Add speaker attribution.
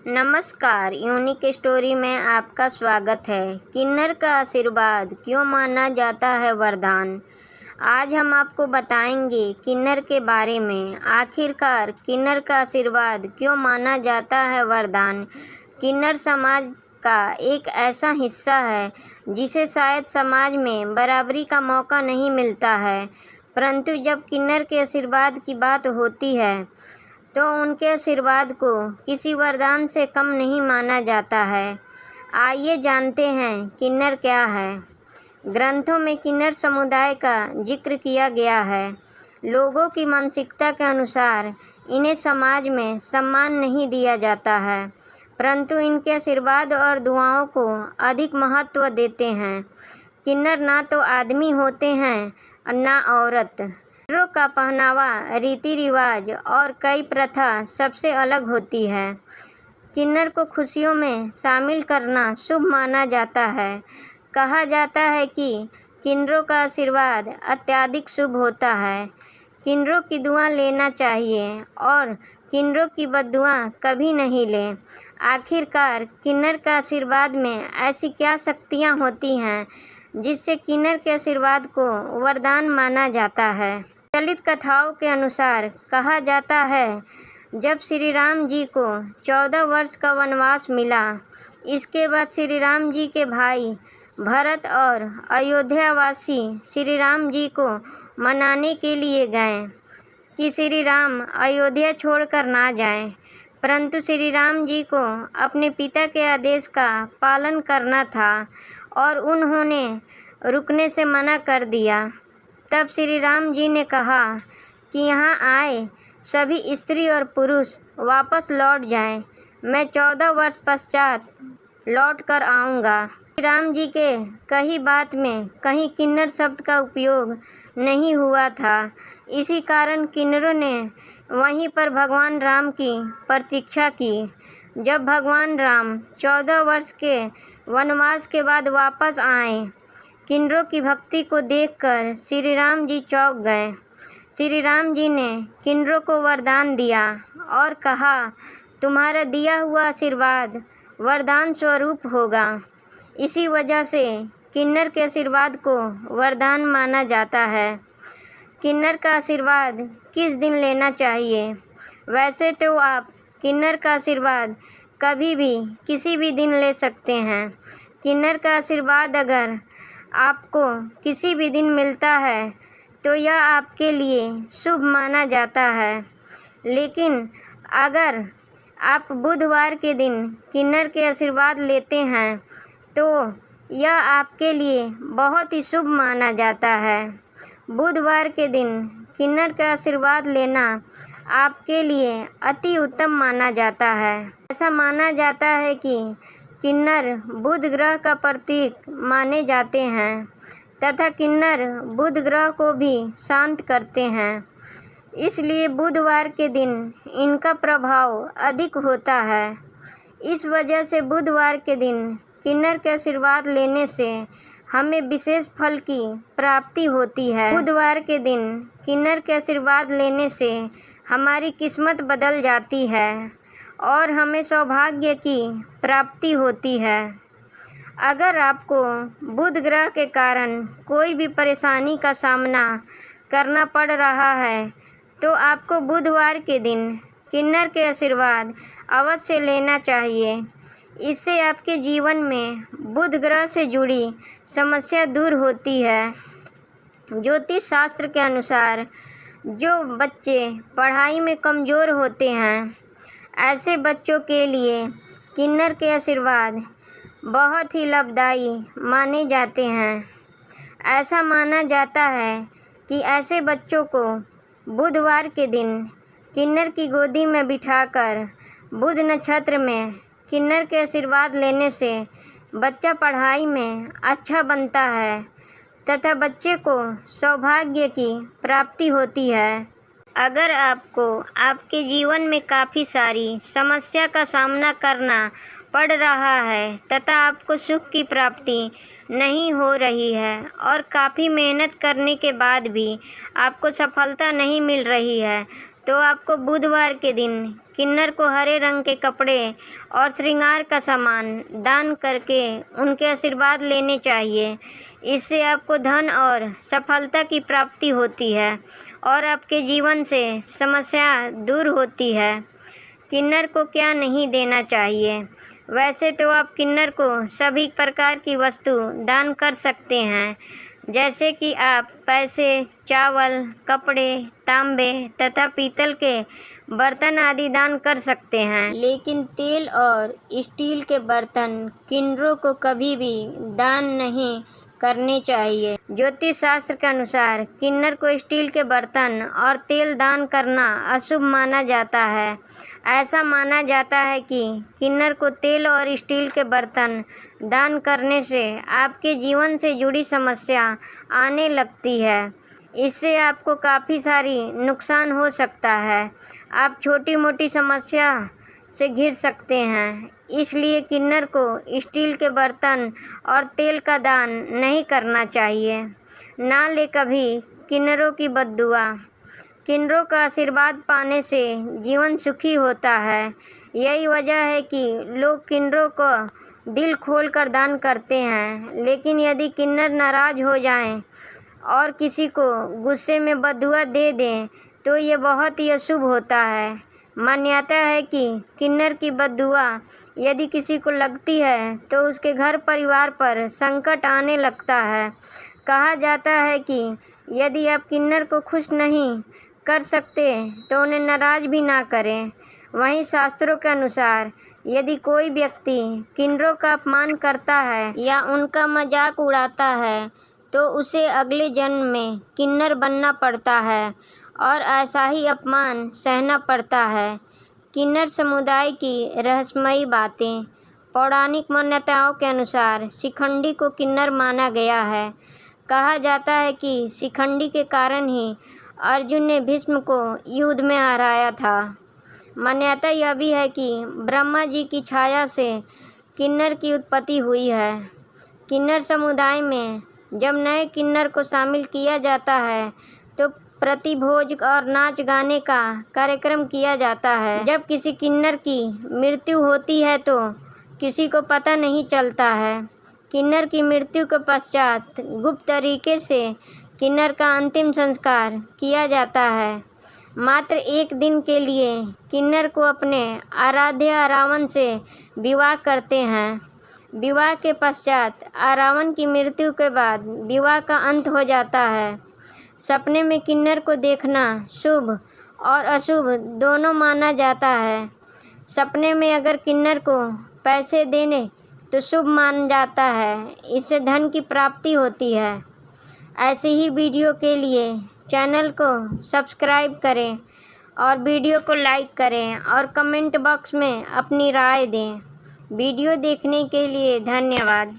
Speaker 1: नमस्कार, unique story में आपका स्वागत है। किन्नर का आशीर्वाद क्यों माना जाता है वरदान। आज हम आपको बताएंगे किन्नर के बारे में। आखिरकार किन्नर का आशीर्वाद क्यों माना जाता है वरदान। किन्नर समाज का एक ऐसा हिस्सा है जिसे शायद समाज में बराबरी का मौका नहीं मिलता है, परंतु जब किन्नर के आशीर्वाद की बात होती है तो उनके आशीर्वाद को किसी वरदान से कम नहीं माना जाता है। आइए जानते हैं किन्नर क्या है। ग्रंथों में किन्नर समुदाय का जिक्र किया गया है। लोगों की मानसिकता के अनुसार इन्हें समाज में सम्मान नहीं दिया जाता है, परंतु इनके आशीर्वाद और दुआओं को अधिक महत्व देते हैं। किन्नर ना तो आदमी होते हैं और ना औरत। किन्नरों का पहनावा, रीति रिवाज और कई प्रथा सबसे अलग होती है। किन्नर को खुशियों में शामिल करना शुभ माना जाता है। कहा जाता है कि किन्नरों का आशीर्वाद अत्यधिक शुभ होता है। किन्नरों की दुआ लेना चाहिए और किन्नरों की बद्दुआ कभी नहीं लें। आखिरकार किन्नर का आशीर्वाद में ऐसी क्या शक्तियाँ होती हैं जिससे किन्नर के आशीर्वाद को वरदान माना जाता है। प्रचलित कथाओं के अनुसार कहा जाता है, जब श्री राम जी को 14 वर्ष का वनवास मिला, इसके बाद श्री राम जी के भाई भरत और अयोध्यावासी श्री राम जी को मनाने के लिए गए कि श्री राम अयोध्या छोड़कर ना जाएं, परंतु श्री राम जी को अपने पिता के आदेश का पालन करना था और उन्होंने रुकने से मना कर दिया। तब श्री राम जी ने कहा कि यहाँ आए सभी स्त्री और पुरुष वापस लौट जाएं, मैं 14 वर्ष पश्चात लौट कर आऊँगा। श्री राम जी के कही बात में कहीं किन्नर शब्द का उपयोग नहीं हुआ था। इसी कारण किन्नरों ने वहीं पर भगवान राम की प्रतीक्षा की। जब भगवान राम 14 वर्ष के वनवास के बाद वापस आए, किन्नरों की भक्ति को देखकर श्री राम जी चौंक गए। श्री राम जी ने किन्नरों को वरदान दिया और कहा, तुम्हारा दिया हुआ आशीर्वाद वरदान स्वरूप होगा। इसी वजह से किन्नर के आशीर्वाद को वरदान माना जाता है। किन्नर का आशीर्वाद किस दिन लेना चाहिए। वैसे तो आप किन्नर का आशीर्वाद कभी भी किसी भी दिन ले सकते हैं। किन्नर का आशीर्वाद अगर आपको किसी भी दिन मिलता है तो यह आपके लिए शुभ माना जाता है, लेकिन अगर आप बुधवार के दिन किन्नर के आशीर्वाद लेते हैं तो यह आपके लिए बहुत ही शुभ माना जाता है। बुधवार के दिन किन्नर का आशीर्वाद लेना आपके लिए अति उत्तम माना जाता है। ऐसा माना जाता है कि किन्नर बुध ग्रह का प्रतीक माने जाते हैं तथा किन्नर बुध ग्रह को भी शांत करते हैं, इसलिए बुधवार के दिन इनका प्रभाव अधिक होता है। इस वजह से बुधवार के दिन किन्नर के आशीर्वाद लेने से हमें विशेष फल की प्राप्ति होती है। बुधवार के दिन किन्नर के आशीर्वाद लेने से हमारी किस्मत बदल जाती है और हमें सौभाग्य की प्राप्ति होती है। अगर आपको बुध ग्रह के कारण कोई भी परेशानी का सामना करना पड़ रहा है तो आपको बुधवार के दिन किन्नर के आशीर्वाद अवश्य लेना चाहिए। इससे आपके जीवन में बुध ग्रह से जुड़ी समस्या दूर होती है। ज्योतिष शास्त्र के अनुसार जो बच्चे पढ़ाई में कमज़ोर होते हैं, ऐसे बच्चों के लिए किन्नर के आशीर्वाद बहुत ही लाभदायी माने जाते हैं। ऐसा माना जाता है कि ऐसे बच्चों को बुधवार के दिन किन्नर की गोदी में बिठाकर बुध नक्षत्र में किन्नर के आशीर्वाद लेने से बच्चा पढ़ाई में अच्छा बनता है तथा बच्चे को सौभाग्य की प्राप्ति होती है। अगर आपको आपके जीवन में काफ़ी सारी समस्या का सामना करना पड़ रहा है तथा आपको सुख की प्राप्ति नहीं हो रही है और काफ़ी मेहनत करने के बाद भी आपको सफलता नहीं मिल रही है, तो आपको बुधवार के दिन किन्नर को हरे रंग के कपड़े और श्रृंगार का सामान दान करके उनके आशीर्वाद लेने चाहिए। इससे आपको धन और सफलता की प्राप्ति होती है और आपके जीवन से समस्या दूर होती है। किन्नर को क्या नहीं देना चाहिए? वैसे तो आप किन्नर को सभी प्रकार की वस्तु दान कर सकते हैं, जैसे कि आप पैसे, चावल, कपड़े, तांबे तथा पीतल के बर्तन आदि दान कर सकते हैं। लेकिन तेल और स्टील के बर्तन किन्नरों को कभी भी दान नहीं करने चाहिए। ज्योतिष शास्त्र के अनुसार किन्नर को स्टील के बर्तन और तेल दान करना अशुभ माना जाता है। ऐसा माना जाता है कि किन्नर को तेल और स्टील के बर्तन दान करने से आपके जीवन से जुड़ी समस्या आने लगती है। इससे आपको काफ़ी सारी नुकसान हो सकता है। आप छोटी मोटी समस्या से घिर सकते हैं। इसलिए किन्नर को स्टील के बर्तन और तेल का दान नहीं करना चाहिए। ना ले कभी किन्नरों की बद्दुआ। किन्नरों का आशीर्वाद पाने से जीवन सुखी होता है। यही वजह है कि लोग किन्नरों को दिल खोलकर दान करते हैं। लेकिन यदि किन्नर नाराज हो जाएं और किसी को गुस्से में बद्दुआ दे दें तो ये बहुत ही अशुभ होता है। मान्यता है कि किन्नर की बद्दुआ यदि किसी को लगती है तो उसके घर परिवार पर संकट आने लगता है। कहा जाता है कि यदि आप किन्नर को खुश नहीं कर सकते तो उन्हें नाराज भी ना करें। वहीं शास्त्रों के अनुसार यदि कोई व्यक्ति किन्नरों का अपमान करता है या उनका मजाक उड़ाता है तो उसे अगले जन्म में किन्नर बनना पड़ता है और ऐसा ही अपमान सहना पड़ता है। किन्नर समुदाय की रहस्यमयी बातें। पौराणिक मान्यताओं के अनुसार शिखंडी को किन्नर माना गया है। कहा जाता है कि शिखंडी के कारण ही अर्जुन ने भीष्म को युद्ध में हराया था। मान्यता यह भी है कि ब्रह्मा जी की छाया से किन्नर की उत्पत्ति हुई है। किन्नर समुदाय में जब नए किन्नर को शामिल किया जाता है तो प्रतिभोज और नाच गाने का कार्यक्रम किया जाता है। जब किसी किन्नर की मृत्यु होती है तो किसी को पता नहीं चलता है। किन्नर की मृत्यु के पश्चात गुप्त तरीके से किन्नर का अंतिम संस्कार किया जाता है। मात्र एक दिन के लिए किन्नर को अपने आराध्य रावण से विवाह करते हैं। विवाह के पश्चात रावण की मृत्यु के बाद विवाह का अंत हो जाता है। सपने में किन्नर को देखना शुभ और अशुभ दोनों माना जाता है। सपने में अगर किन्नर को पैसे देने तो शुभ मान जाता है। इससे धन की प्राप्ति होती है। ऐसे ही वीडियो के लिए चैनल को सब्सक्राइब करें और वीडियो को लाइक करें और कमेंट बॉक्स में अपनी राय दें। वीडियो देखने के लिए धन्यवाद।